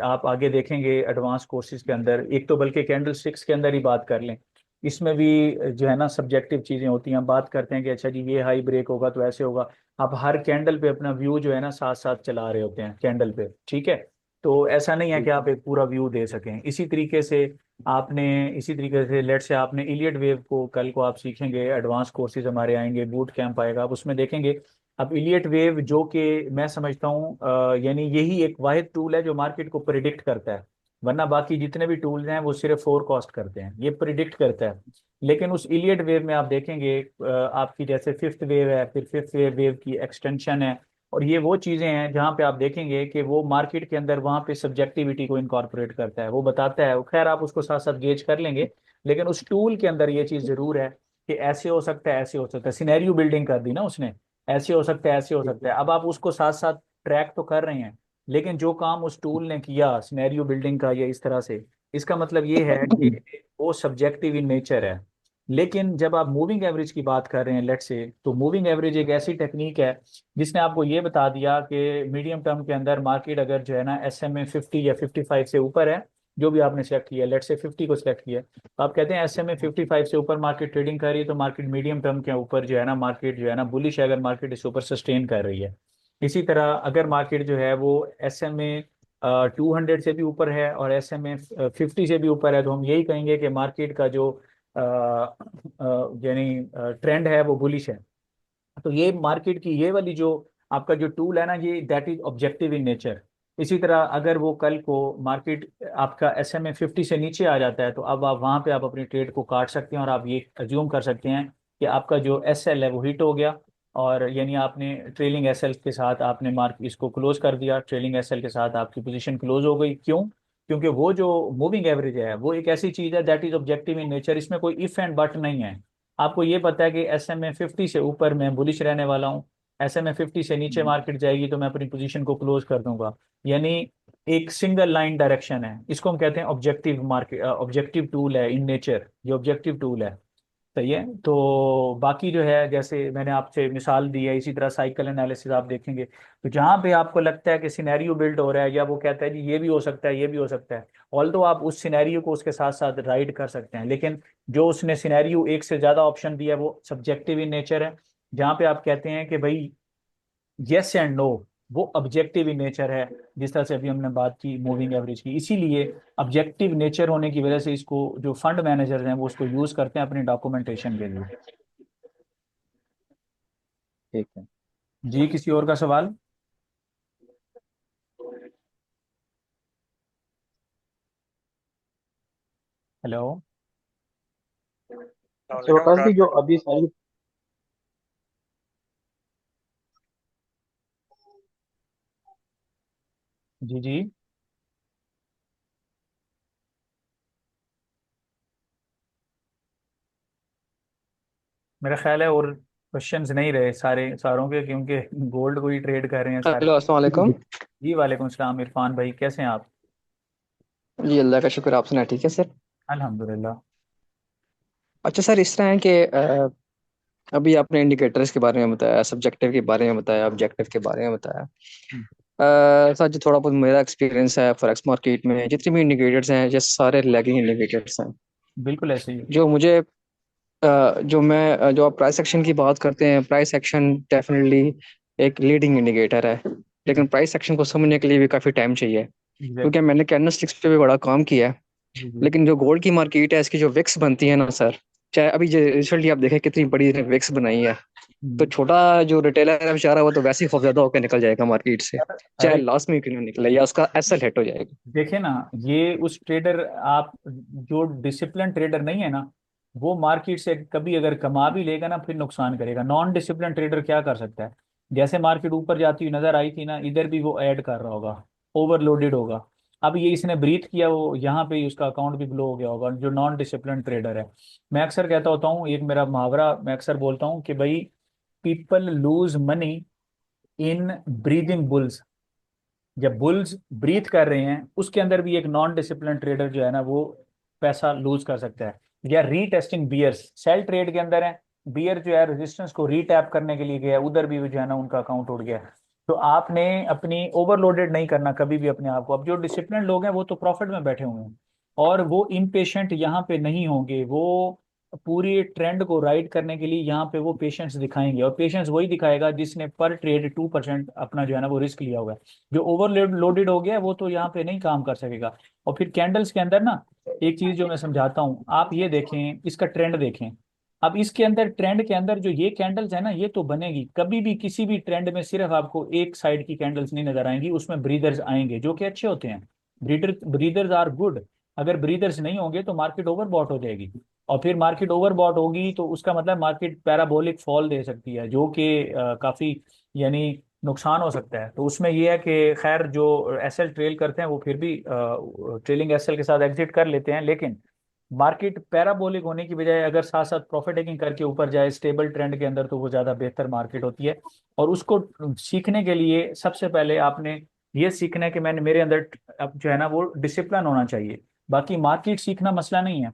आप आगे देखेंगे एडवांस कोर्सेज के अंदर, एक तो बल्कि कैंडल स्टिक्स के अंदर ही बात कर लें, इसमें भी जो है ना सब्जेक्टिव चीज़ें होती हैं। हम बात करते हैं कि अच्छा जी ये हाई ब्रेक होगा तो ऐसे होगा, आप हर कैंडल पे अपना व्यू जो है ना साथ साथ चला रहे होते हैं कैंडल पे। ठीक है, तो ऐसा नहीं है कि ठीक आप एक पूरा व्यू दे सकें। इसी तरीके से आपने, इसी तरीके से लेट से आपने इलियट वेव को, कल को आप सीखेंगे, एडवांस कोर्सेज हमारे आएंगे, बूट कैंप आएगा, आप उसमें देखेंगे। अब इलियट वेव जो कि मैं समझता हूँ यानी यही एक वाहिद टूल है जो मार्केट को प्रिडिक्ट करता है, वरना बाकी जितने भी टूल्स हैं वो सिर्फ फोरकास्ट करते हैं, ये प्रिडिक्ट करता है। लेकिन उस इलियट वेव में आप देखेंगे आपकी जैसे फिफ्थ वेव है, फिर फिफ्थ वेव की एक्सटेंशन है, और ये वो चीजें हैं जहां पे आप देखेंगे कि वो मार्केट के अंदर वहां पे सब्जेक्टिविटी को इनकॉर्पोरेट करता है, वो बताता है। खैर आप उसको साथ साथ गेज कर लेंगे, लेकिन उस टूल के अंदर ये चीज जरूर है कि ऐसे हो सकता है, ऐसे हो सकता है, सिनेरियो बिल्डिंग कर दी ना उसने, ऐसे हो सकता है, ऐसे हो ठीक सकता है। अब आप उसको साथ साथ ट्रैक तो कर रहे हैं, लेकिन जो काम उस टूल ने किया सिनेरियो बिल्डिंग का या इस तरह से, इसका मतलब ये है कि वो सब्जेक्टिव इन नेचर है। लेकिन जब आप मूविंग एवरेज की बात कर रहे हैं लेट से, तो मूविंग एवरेज एक ऐसी टेक्निक है जिसने आपको ये बता दिया कि मीडियम टर्म के अंदर मार्केट अगर जो है ना SMA 50 या 55 से ऊपर है, जो भी आपने सेलेक्ट किया, लेट से 50 को सिलेक्ट किया, तो आप कहते हैं SMA 55 से ऊपर मार्केट ट्रेडिंग कर रही है, तो मार्केट मीडियम टर्म के ऊपर जो है ना, मार्केट जो है ना बुलिश है, अगर मार्केट इसके ऊपर सस्टेन कर रही है। इसी तरह अगर मार्केट जो है वो SMA 200 से भी ऊपर है और SMA 50 से भी ऊपर है, तो हम यही कहेंगे कि मार्केट का जो यानी ट्रेंड है वो बुलिश है। तो ये मार्केट की ये वाली जो आपका जो टूल है ना, ये that is objective in nature. इसी तरह अगर वो कल को मार्केट आपका SMA 50 से नीचे आ जाता है, तो अब आप वहां पे आप अपनी ट्रेड को काट सकते हैं, और आप ये अज्यूम कर सकते हैं कि आपका जो SL है वो हिट हो गया, और यानी आपने ट्रेलिंग SL के साथ आपने मार्क इसको क्लोज कर दिया, ट्रेलिंग SL के साथ आपकी पोजीशन क्लोज हो गई। क्यों? क्योंकि वो जो मूविंग एवरेज है वो एक ऐसी चीज है that is objective in nature, इसमें कोई इफ एंड बट नहीं है। आपको ये पता है कि SMA 50 से ऊपर मैं बुलिश रहने वाला हूँ, SMA 50 से नीचे है। मार्केट जाएगी तो मैं अपनी पोजीशन को क्लोज कर दूंगा। यानी एक सिंगल लाइन डायरेक्शन है, इसको हम कहते हैं ऑब्जेक्टिव मार्केट, ऑब्जेक्टिव टूल है इन नेचर, ये ऑब्जेक्टिव टूल है। सही है। तो बाकी जो है जैसे मैंने आपसे मिसाल दी है, इसी तरह साइकिल एनालिसिस आप देखेंगे, तो जहां पे आपको लगता है कि सिनेरियो बिल्ड हो रहा है, या वो कहता है जी ये भी हो सकता है, ये भी हो सकता है, ऑल तो आप उस सिनेरियो को उसके साथ साथ राइड कर सकते हैं, लेकिन जो उसने सिनेरियो एक से ज्यादा ऑप्शन दिया है वो सब्जेक्टिव इन नेचर है। जहां पे आप कहते हैं कि भाई यस एंड नो, वो ऑब्जेक्टिव इन नेचर है। जिस तरह से अभी हमने बात की मूविंग एवरेज की, इसीलिए ऑब्जेक्टिव नेचर होने की वजह से इसको जो फंड मैनेजर हैं वो उसको यूज करते हैं अपनी डॉक्यूमेंटेशन के लिए। ठीक है। जी, किसी और का सवाल? हेलो? अच्छा वालेकुम वकास भी, इमरान जो भाई। अभी सारी जी जी। मेरा ख्याल है और क्वेश्चंस नहीं रहे सारे सारों के, क्योंकि गोल्ड को ही ट्रेड कर रहे हैं सारे। हेलो, अस्सलाम वालेकुम। जी वालेकुम सलाम इरफान भाई, कैसे हैं आप? जी, अल्लाह का शुक्र, आप सुना ठीक है सर। अल्हम्दुलिल्लाह। अच्छा सर, इस तरह है कि अभी आपने इंडिकेटर्स के बारे में बताया, सब्जेक्टिव के बारे में बताया, ऑब्जेक्टिव के बारे में बताया। सर, जो थोड़ा बहुत मेरा एक्सपीरियंस है फॉरेक्स मार्केट में, जितने भी इंडिकेटर्स हैं ये सारे लैगिंग इंडिकेटर्स हैं। बिल्कुल ऐसे ही। जो मुझे जो आप प्राइस एक्शन की बात करते हैं, प्राइस एक्शन डेफिनेटली एक लीडिंग इंडिकेटर है, लेकिन प्राइस एक्शन को समझने के लिए भी काफ़ी टाइम चाहिए, क्योंकि एग्जैक्टली। मैंने कैंडलस्टिक्स पे भी बड़ा काम किया है। जी जी। लेकिन जो गोल्ड की मार्केट है, इसकी जो विक्स बनती है ना सर, चाहे अभी जो रिसेंटली आप देखें कितनी बड़ी विक्स बनाई है, तो छोटा जो रिटेलर है बेचारा, वो तो वैसे ही खौफजदा होकर निकल जाएगा मार्केट से, चाहे अरे लास्ट में क्यों ना निकले, या उसका एसएल हिट हो जाएगा। देखिए ना, ये उस ट्रेडर, आप जो डिसिप्लिन ट्रेडर नहीं है ना, वो मार्केट से कभी अगर कमा भी लेगा ना फिर नुकसान करेगा। नॉन डिसिप्लिन ट्रेडर क्या कर सकता है? जैसे मार्केट ऊपर जाती हुई नजर आई थी ना, इधर भी वो ऐड कर रहा होगा, ओवरलोडेड होगा। अब ये इसने ब्रीथ किया, वो यहाँ पे ही उसका अकाउंट भी ब्लो हो गया होगा, जो नॉन डिसिप्लिन ट्रेडर है। मैं अक्सर कहता होता हूँ, एक मेरा मुहावरा मैं अक्सर बोलता हूँ कि भाई, people lose money in breathing bulls. जब बुल्स ब्रीथ कर रहे हैं, उसके अंदर भी एक नॉन डिसिप्लिन ट्रेडर जो है ना, वो पैसा लूज कर सकता है। या रीटेस्टिंग बियर्स, सेल ट्रेड के अंदर है, बियर जो है रेजिस्टेंस को रीटैप करने के लिए गया, उधर भी वो जो है ना उनका अकाउंट उड़ गया। तो आपने अपनी ओवरलोडेड नहीं करना कभी भी अपने आप को। अब जो डिसिप्लिन लोग हैं वो तो प्रॉफिट में बैठे हुए हैं, और वो इम्पेशेंट यहाँ पे नहीं होंगे। वो पूरी ट्रेंड को राइड करने के लिए यहाँ पे वो पेशेंस दिखाएंगे, और पेशेंस वही दिखाएगा जिसने पर ट्रेड 2% अपना जो है ना वो रिस्क लिया हुआ है। जो ओवरलोड लोडेड हो गया है, वो तो यहाँ पे नहीं काम कर सकेगा। और फिर कैंडल्स के अंदर ना, एक चीज जो मैं समझाता हूँ, आप ये देखें, इसका ट्रेंड देखें। अब इसके अंदर, ट्रेंड के अंदर जो ये कैंडल्स है ना, ये तो बनेगी कभी भी किसी भी ट्रेंड में, सिर्फ आपको एक साइड की कैंडल्स नहीं नजर आएंगी, उसमें ब्रीदर्स आएंगे जो कि अच्छे होते हैं। ब्रीदर्स आर गुड। अगर ब्रीदर्स नहीं होंगे तो मार्केट ओवरबॉट हो जाएगी, और फिर मार्केट ओवरबॉट होगी तो उसका मतलब मार्केट पैराबोलिक फॉल दे सकती है, जो कि काफी यानी नुकसान हो सकता है। तो उसमें यह है कि खैर, जो एसएल ट्रेल करते हैं वो फिर भी ट्रेलिंग एसएल के साथ एग्जिट कर लेते हैं, लेकिन मार्केट पैराबोलिक होने की बजाय अगर साथ साथ प्रॉफिट टेकिंग करके ऊपर जाए स्टेबल ट्रेंड के अंदर, तो वो ज़्यादा बेहतर मार्केट होती है। और उसको सीखने के लिए सबसे पहले आपने ये सीखना है कि मैंने मेरे अंदर अब जो है ना वो डिसिप्लिन होना चाहिए। बाकी मार्केट सीखना मसला नहीं है।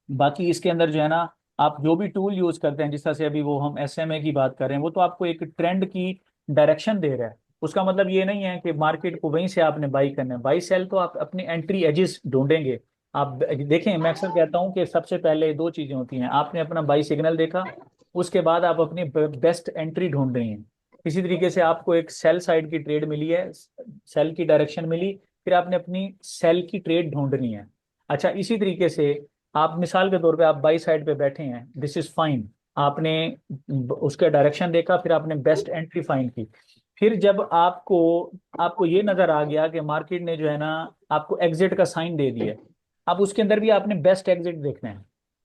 बाकी इसके अंदर जो है ना, आप जो भी टूल यूज करते हैं, जिस तरह से अभी वो हम एसएमए की बात कर रहे हैं, वो तो आपको एक ट्रेंड की डायरेक्शन दे रहा है। उसका मतलब ये नहीं है कि मार्केट को वहीं से आपने बाई करना है। बाई सेल तो आप अपनी एंट्री एजेस ढूंढेंगे। आप देखें, मैं अक्सर कहता हूँ कि सबसे पहले दो चीजें होती हैं, आपने अपना बाई सिग्नल देखा, उसके बाद आप अपनी बेस्ट एंट्री ढूंढ रही हैं। किसी तरीके से आपको एक सेल साइड की ट्रेड मिली है, सेल की डायरेक्शन मिली, फिर आपने अपनी सेल की ट्रेड ढूंढनी है। अच्छा, इसी तरीके से आप मिसाल के तौर पे आप बाई साइड पे बैठे हैं, दिस इज फाइन। आपने उसका डायरेक्शन देखा, फिर आपने बेस्ट एंट्री फाइंड की। फिर जब आपको आपको ये नजर आ गया कि मार्केट ने जो है ना आपको एग्जिट का साइन दे दिया, अब उसके अंदर भी आपने बेस्ट एग्जिट देखना है।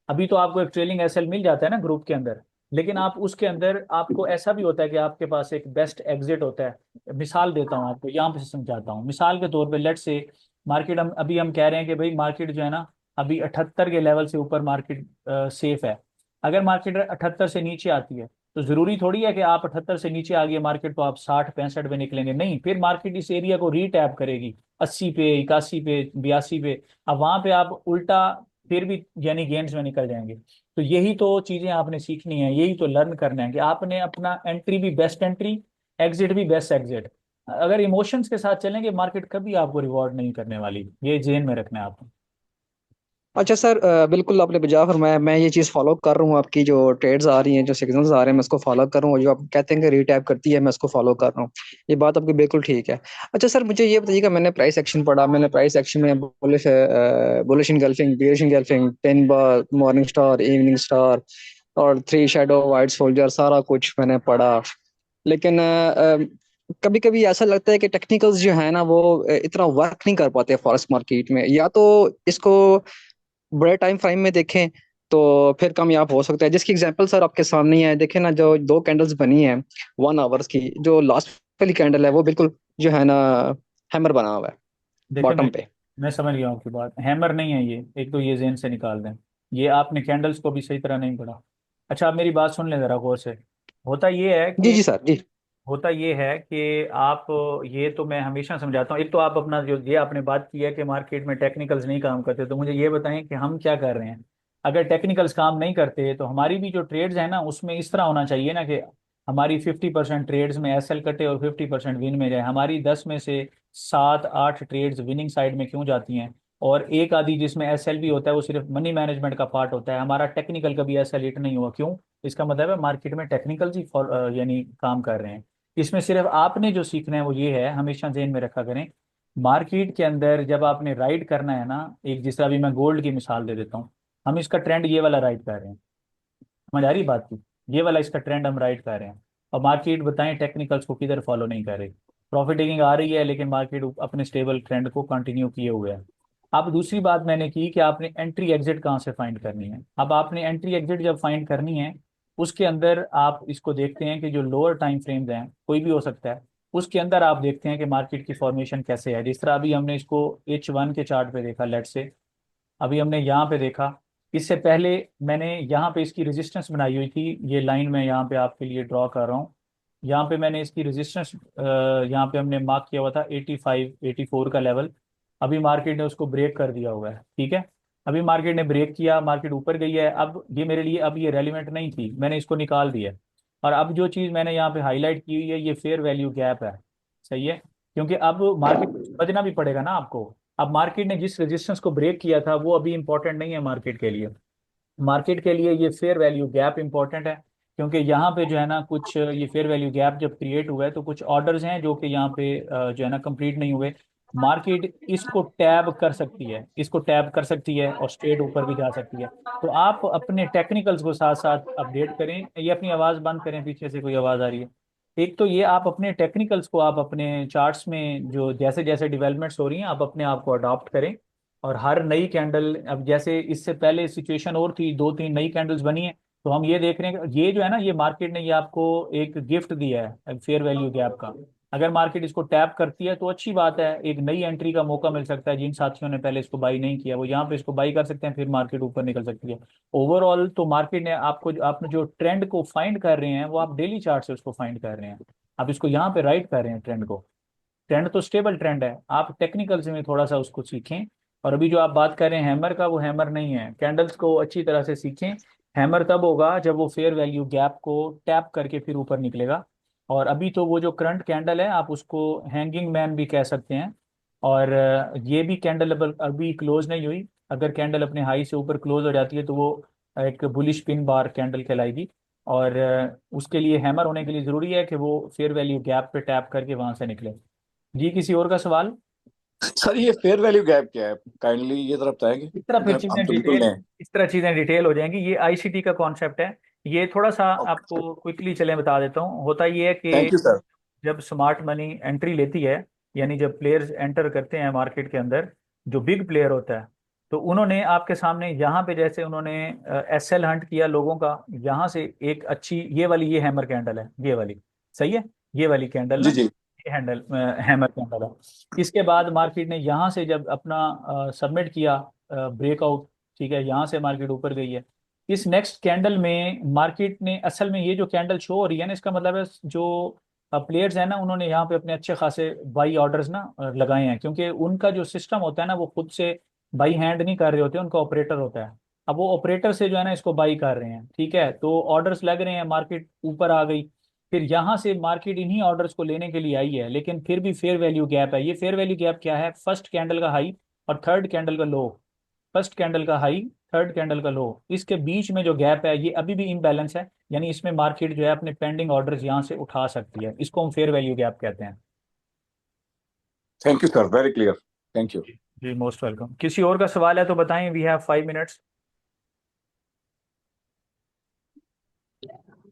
अभी तो आपको एक ट्रेलिंग एसएल मिल जाता है ना ग्रुप के अंदर, लेकिन आप उसके अंदर आपको ऐसा भी होता है कि आपके पास एक बेस्ट एग्जिट होता है। मिसाल देता हूँ आपको, यहाँ पे समझाता हूँ। मिसाल के तौर पे लेट से मार्केट, हम कह रहे हैं कि भाई मार्केट जो है ना अभी 78 के लेवल से ऊपर मार्केट सेफ है। अगर मार्केट 78 से नीचे आती है, तो जरूरी थोड़ी है कि आप 78 से नीचे आ गई मार्केट तो आप 60 65 पे निकलेंगे, नहीं। फिर मार्केट इस एरिया को रीटैप करेगी 80 पे, 81 पे, 82 पे। अब वहां पे आप उल्टा फिर भी यानी गेम्स में निकल जाएंगे। तो यही तो चीजें आपने सीखनी है, यही तो लर्न करना है कि आपने अपना एंट्री भी बेस्ट एंट्री, एग्जिट भी बेस्ट एग्जिट। अगर इमोशंस के साथ चलेंगे, मार्केट कभी आपको रिवॉर्ड नहीं करने वाली, ये जेन में रखना है आपको। अच्छा सर, बिल्कुल आपने बजा फरमाया, मैं ये चीज़ फॉलो कर रहा हूँ, आपकी जो ट्रेड्स आ रही हैं, जो सिग्नल्स आ रहे हैं, मैं उसको फॉलो कर रहा हूँ, जो आप कहते हैं कि रीटैप करती है, मैं उसको फॉलो कर रहा हूँ। ये बात आपकी बिल्कुल ठीक है। अच्छा सर, मुझे ये बताइएगा, मैंने प्राइस एक्शन पढ़ा, मैंने प्राइस एक्शन में bullish bullish engulfing, bearish engulfing, 10 बार, मॉर्निंग स्टार, इवनिंग स्टार, और 3 शैडो, वाइट सोल्जर, सारा कुछ मैंने पढ़ा। लेकिन कभी कभी ऐसा लगता है कि टेक्निकल्स जो है ना, वो इतना वर्क नहीं कर पाते फॉरेक्स मार्केट में, या तो इसको बड़े टाइम फ्रेम में देखें तो फिर कामयाब हो सकता है। जिसकी एग्जांपल सर आपके सामने ही है, देखें ना, जो दो कैंडल्स बनी है 1 आवर्स की, जो लास्ट वाली कैंडल है वो बिल्कुल जो है ना हैमर बना हुआ है देखिए बॉटम पे। मैं समझ गया हूँ आपकी बात, हैमर नहीं है ये, एक तो ये जेन से निकाल दें। ये आपने कैंडल्स को भी सही तरह नहीं पढ़ा। अच्छा आप मेरी बात सुन लें ज़रा गौर से। होता ये है जी कि जी सर जी। होता ये है कि आप, ये तो मैं हमेशा समझाता हूँ, एक तो आप अपना जो ये आपने बात की है कि मार्केट में टेक्निकल्स नहीं काम करते, तो मुझे ये बताएं कि हम क्या कर रहे हैं। अगर टेक्निकल्स काम नहीं करते तो हमारी भी जो ट्रेड्स है ना उसमें इस तरह होना चाहिए ना कि हमारी 50% ट्रेड्स में एसएल कटे और 50% विन में जाए। हमारी 10 में से 7-8 ट्रेड्स विनिंग साइड में क्यों जाती हैं, और एक आधी जिसमें एसएल भी होता है वो सिर्फ मनी मैनेजमेंट का पार्ट होता है, हमारा टेक्निकल कभी एसएल हिट नहीं हुआ क्यों? इसका मतलब है मार्केट में टेक्निकल्स ही यानी काम कर रहे हैं। इसमें सिर्फ आपने जो सीखना है वो ये है, हमेशा ध्यान में रखा करें, मार्केट के अंदर जब आपने राइड करना है ना, एक जिस तरह अभी मैं गोल्ड की मिसाल दे देता हूँ, हम इसका ट्रेंड ये वाला राइड कर रहे हैं, समझ आ रही बात की? ये वाला इसका ट्रेंड हम राइड कर रहे हैं, और मार्केट बताएं टेक्निकल्स को किधर फॉलो नहीं कर रही। प्रॉफिट टेकिंग आ रही है लेकिन मार्केट अपने स्टेबल ट्रेंड को कंटिन्यू किए हुए है। अब दूसरी बात मैंने की कि आपने एंट्री एग्जिट कहाँ से फाइंड करनी है। अब आपने एंट्री एग्जिट जब फाइंड करनी है, उसके अंदर आप इसको देखते हैं कि जो लोअर टाइम फ्रेम्स हैं, कोई भी हो सकता है, उसके अंदर आप देखते हैं कि मार्केट की फॉर्मेशन कैसे है। जिस तरह अभी हमने इसको H1 के चार्ट पे देखा, लेट से अभी हमने यहाँ पे देखा, इससे पहले मैंने यहाँ पे इसकी रेजिस्टेंस बनाई हुई थी, ये लाइन मैं यहाँ पे आपके लिए ड्रॉ कर रहा हूँ। यहाँ पे मैंने इसकी रेजिस्टेंस यहाँ पे हमने मार्क किया हुआ था 85-84 का लेवल। अभी मार्केट ने उसको ब्रेक कर दिया हुआ है, ठीक है। अभी मार्केट ने ब्रेक किया, मार्केट ऊपर गई है, अब ये मेरे लिए अब ये रेलिवेंट नहीं थी, मैंने इसको निकाल दिया। और अब जो चीज़ मैंने यहाँ पे हाईलाइट की हुई है ये फेयर वैल्यू गैप है, सही है, क्योंकि अब मार्केट समझना भी पड़ेगा ना आपको। अब मार्केट ने जिस रेजिस्टेंस को ब्रेक किया था वो अभी इंपॉर्टेंट नहीं है मार्केट के लिए। मार्केट के लिए ये फेयर वैल्यू गैप इंपॉर्टेंट है, क्योंकि यहाँ पे जो है ना कुछ ये फेयर वैल्यू गैप जब क्रिएट हुआ है तो कुछ ऑर्डर्स हैं जो कि यहाँ पे जो है ना कंप्लीट नहीं हुए। मार्केट इसको टैब कर सकती है, इसको टैब कर सकती है और स्ट्रेट ऊपर भी जा सकती है। तो आप अपने टेक्निकल्स को साथ साथ अपडेट करें। ये अपनी आवाज़ बंद करें, पीछे से कोई आवाज़ आ रही है। एक तो ये आप अपने टेक्निकल्स को आप अपने चार्ट्स में जो जैसे जैसे डेवलपमेंट्स हो रही हैं आप अपने आप को अडॉप्ट करें। और हर नई कैंडल, अब जैसे इससे पहले सिचुएशन और थी, 2-3 नई कैंडल्स बनी है, तो हम ये देख रहे हैं कि ये जो है ना ये मार्केट ने ये आपको एक गिफ्ट दिया है फेयर वैल्यू गैप का। अगर मार्केट इसको टैप करती है तो अच्छी बात है, एक नई एंट्री का मौका मिल सकता है। जिन साथियों ने पहले इसको बाई नहीं किया वो यहाँ पे इसको बाई कर सकते हैं, फिर मार्केट ऊपर निकल सकती है। ओवरऑल तो मार्केट ने आपको आपने जो ट्रेंड को फाइंड कर रहे हैं वो आप डेली चार्ट से उसको फाइंड कर रहे हैं, आप इसको यहाँ पे राइट कर रहे हैं ट्रेंड को। ट्रेंड तो स्टेबल ट्रेंड है, आप टेक्निकल से में थोड़ा सा उसको सीखें। और अभी जो आप बात कर रहे हैं हैमर का, वो हैमर नहीं है, कैंडल्स को अच्छी तरह से सीखें। हैमर तब होगा जब वो फेयर वैल्यू गैप को टैप करके फिर ऊपर निकलेगा। और अभी तो वो जो करंट कैंडल है आप उसको हैंगिंग मैन भी कह सकते हैं। और ये भी कैंडल अभी क्लोज नहीं हुई, अगर कैंडल अपने हाई से ऊपर क्लोज हो जाती है तो वो एक बुलिश पिन बार कैंडल कहलाएगी। और उसके लिए हैमर होने के लिए ज़रूरी है कि वो फेयर वैल्यू गैप पे टैप करके वहां से निकले। जी किसी और का सवाल? सर ये फेयर वैल्यू गैप क्या है, काइंडली ये जरा बताएंगे, इस तरह फिर क्योंकि हम चीजें तो बिल्कुल डिटेल, नए हैं। इस तरह चीजें डिटेल हो जाएंगी, ये आईसीटी का कॉन्सेप्ट है। ये थोड़ा सा ओके, आपको क्विकली चले बता देता हूँ। होता ये है कि थैंक यू सर। जब स्मार्ट मनी एंट्री लेती है, यानी जब प्लेयर्स एंटर करते हैं मार्केट के अंदर, जो बिग प्लेयर होता है, तो उन्होंने आपके सामने यहाँ पे जैसे उन्होंने एसएल हंट किया लोगों का, यहाँ से एक अच्छी ये वाली ये हैमर कैंडल है, ये वाली, सही है, ये वाली कैंडल जी ना, जी। ये हैंडल हैमर कैंडल है। इसके बाद मार्केट ने यहाँ से जब अपना सबमिट किया ब्रेकआउट, ठीक है, यहाँ से मार्केट ऊपर गई है। इस नेक्स्ट कैंडल में मार्केट ने असल में ये जो कैंडल शो हो रही है ना, इसका मतलब है जो प्लेयर्स हैं ना उन्होंने यहाँ पे अपने अच्छे खासे बाई ऑर्डर्स ना लगाए हैं, क्योंकि उनका जो सिस्टम होता है ना वो खुद से बाई हैंड नहीं कर रहे होते, उनका ऑपरेटर होता है। अब वो ऑपरेटर से जो है ना इसको बाई कर रहे हैं, ठीक है, तो ऑर्डर्स लग रहे हैं, मार्केट ऊपर आ गई। फिर यहाँ से मार्केट इन्हीं ऑर्डर्स को लेने के लिए आई है, लेकिन फिर भी फेयर वैल्यू गैप है। ये फेयर वैल्यू गैप क्या है? फर्स्ट कैंडल का हाई और थर्ड कैंडल का लो, फर्स्ट कैंडल का हाई, थर्ड कैंडल का लो, इसके बीच में जो गैप है ये अभी भी इम्बैलेंस है, यानी इसमें मार्केट जो है अपने पेंडिंग ऑर्डर्स यहाँ से उठा सकती है, इसको हम फेयर वैल्यू गैप कहते हैं। Thank you sir, very clear, thank you. जी मोस्ट वेलकम। किसी और का सवाल है तो बताएं, वी हैव 5 मिनट्स।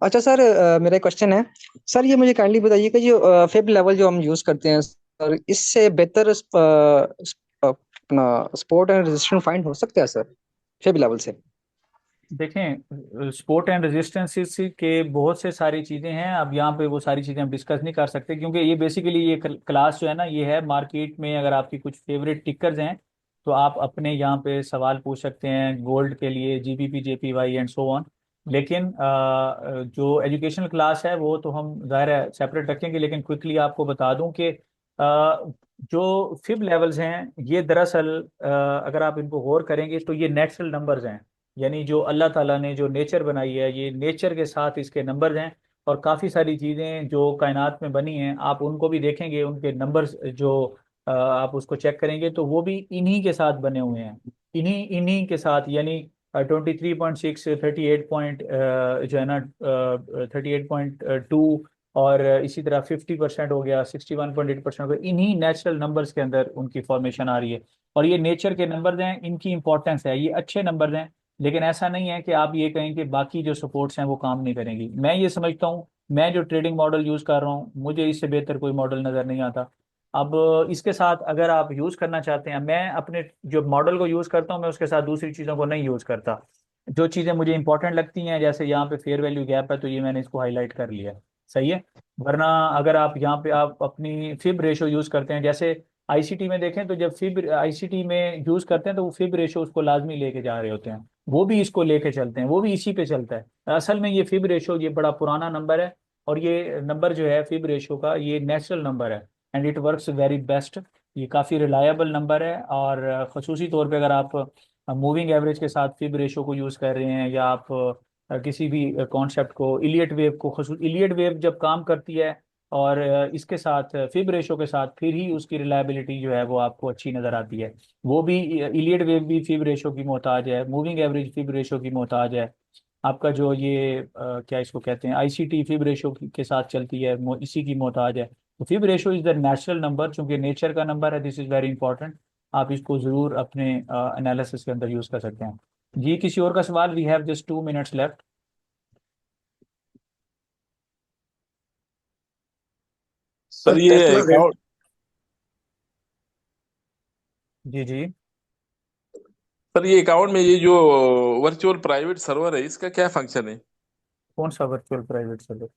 अच्छा सर, मेरा क्वेश्चन है सर, ये मुझे काइंडली बताइए कि जो फेब लेवल जो हम यूज करते हैं सर, इससे बेहतर अपना सपोर्ट एंड रेजिस्टेंस फाइंड हो सकता है सर फेब लेवल से? देखें, स्पोर्ट एंड रेजिस्टेंस के बहुत से सारी चीज़ें हैं। अब यहाँ पे वो सारी चीज़ें हम डिस्कस नहीं कर सकते, क्योंकि ये बेसिकली ये क्लास जो है ना, ये है मार्केट में अगर आपकी कुछ फेवरेट टिकर्स हैं तो आप अपने यहाँ पे सवाल पूछ सकते हैं गोल्ड के लिए, GBP, JPY and so on. लेकिन जो एजुकेशनल क्लास है वो तो हम ज़ाहिर है सेपरेट रखेंगे। लेकिन क्विकली आपको बता दूं कि जो फिब लेवल्स हैं ये दरअसल अगर आप इनको गौर करेंगे तो ये नेचुरल नंबर्स हैं। यानी जो अल्लाह ताला ने जो नेचर बनाई है, ये नेचर के साथ इसके नंबर्स हैं। और काफ़ी सारी चीज़ें जो कायनात में बनी हैं आप उनको भी देखेंगे, उनके नंबर्स जो आप उसको चेक करेंगे तो वो भी इन्हीं के साथ बने हुए हैं। इन्हीं इन्हीं के साथ, यानी 23.6, 38 पॉइंट जो है ना 38.2, और इसी तरह 50% हो गया, 61.8% हो गया। इन्हीं नेचुरल नंबर्स के अंदर उनकी फॉर्मेशन आ रही है। और ये नेचर के नंबर्स हैं, इनकी इंपॉर्टेंस है, ये अच्छे नंबर्स हैं। लेकिन ऐसा नहीं है कि आप ये कहें कि बाकी जो सपोर्ट्स हैं वो काम नहीं करेंगी। मैं ये समझता हूँ, मैं जो ट्रेडिंग मॉडल यूज़ कर रहा हूँ मुझे इससे बेहतर कोई मॉडल नज़र नहीं आता। अब इसके साथ अगर आप यूज़ करना चाहते हैं, मैं अपने जो मॉडल को यूज़ करता हूँ मैं उसके साथ दूसरी चीज़ों को नहीं यूज़ करता। जो चीज़ें मुझे इंपॉर्टेंट लगती हैं, जैसे यहाँ पे फेयर वैल्यू गैप है तो ये मैंने इसको हाईलाइट कर लिया है। सही है। वरना अगर आप यहाँ पे आप अपनी फिब रेशो यूज़ करते हैं, जैसे आईसीटी में देखें तो जब फिब आईसीटी में यूज़ करते हैं तो वो फिब रेशो उसको लाजमी लेके जा रहे होते हैं, वो भी इसको लेके चलते हैं, वो भी इसी पे चलता है। असल में ये फिब रेशो ये बड़ा पुराना नंबर है। और ये नंबर जो है फिब रेशो का, ये नेचुरल नंबर है and it works very best. ये काफ़ी रिलायबल नंबर है। और खसूसी तौर पे अगर आप मूविंग एवरेज के साथ फिब रेशो को यूज़ कर रहे हैं, या आप किसी भी कॉन्सेप्ट को, इलियट वेव को, इलियट वेव जब काम करती है और इसके साथ फिब रेशो के साथ, फिर ही उसकी रिलायबिलिटी जो है वो आपको अच्छी नज़र आती है। वो भी इलियट वेव भी फिब रेशो की मोहताज है, मूविंग एवरेज फिब रेशो की मोहताज है। आपका जो ये क्या इसको कहते हैं, आईसीटी फिब रेशो के साथ चलती है, इसी की मोहताज है। तो fib ratio is the natural number, चूंकि नेचर का नंबर है, दिस इज़ वेरी इंपॉर्टेंट। आप इसको ज़रूर अपने एनालिसिस के अंदर यूज़ कर सकते हैं। जी, किसी और का सवाल? We have just 2 minutes left. Sir ये टेस्ला रेट। अकाउंट जी जी। सर ये अकाउंट में ये जो वर्चुअल प्राइवेट सर्वर है इसका क्या फंक्शन है? कौन सा वर्चुअल प्राइवेट सर्वर?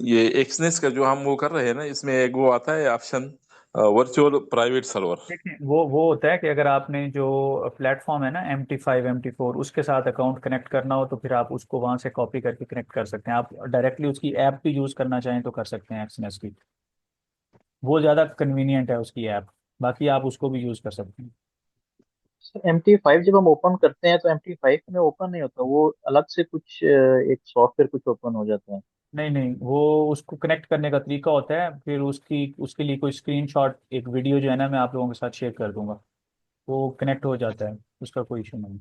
ये एक्सनेस का जो हम वो कर रहे हैं ना, इसमें एक वो आता है ऑप्शन वर्चुअल प्राइवेट सर्वर। देखिए, वो होता है कि अगर आपने जो प्लेटफॉर्म है ना MT5 MT4 उसके साथ अकाउंट कनेक्ट करना हो तो फिर आप उसको वहां से कॉपी करके कनेक्ट कर सकते हैं। आप डायरेक्टली उसकी ऐप भी यूज़ करना चाहें तो कर सकते हैं एक्सनेस की। वो ज़्यादा कन्वीनियंट है उसकी ऐप। बाकी आप उसको भी यूज़ कर सकते हैं। सर MT5 जब हम ओपन करते हैं तो MT5 में ओपन नहीं होता, वो अलग से कुछ एक सॉफ्टवेयर कुछ ओपन हो जाता है। नहीं नहीं, वो उसको कनेक्ट करने का तरीका होता है, फिर उसकी उसके लिए कोई स्क्रीनशॉट, एक वीडियो जो है ना मैं आप लोगों के साथ शेयर कर दूंगा, वो कनेक्ट हो जाता है, उसका कोई इशू नहीं।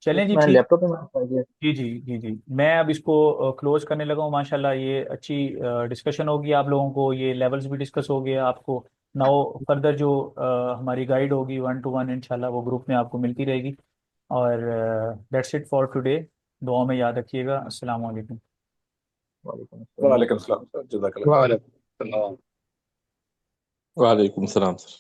चलें जैसे जी, मैंने ठीक। लैपटॉप में ट्राई किया। जी जी जी जी, मैं अब इसको क्लोज करने लगा हूँ। माशाल्लाह ये अच्छी डिस्कशन होगी, आप लोगों को ये लेवल्स भी डिस्कस हो गए आपको। नाउ फर्दर जो हमारी गाइड होगी 1 to 1 इंशाल्लाह वो ग्रुप में आपको मिलती रहेगी। और दैट्स इट फॉर टुडे। दुआ में याद रखिएगा। अस्सलाम वालेकुम। वालेकुम अस्सलाम। वालेकुम सलाम सर, जज़ाकल्लाह। वालेकुम सलाम। वालेकुम सलाम सर।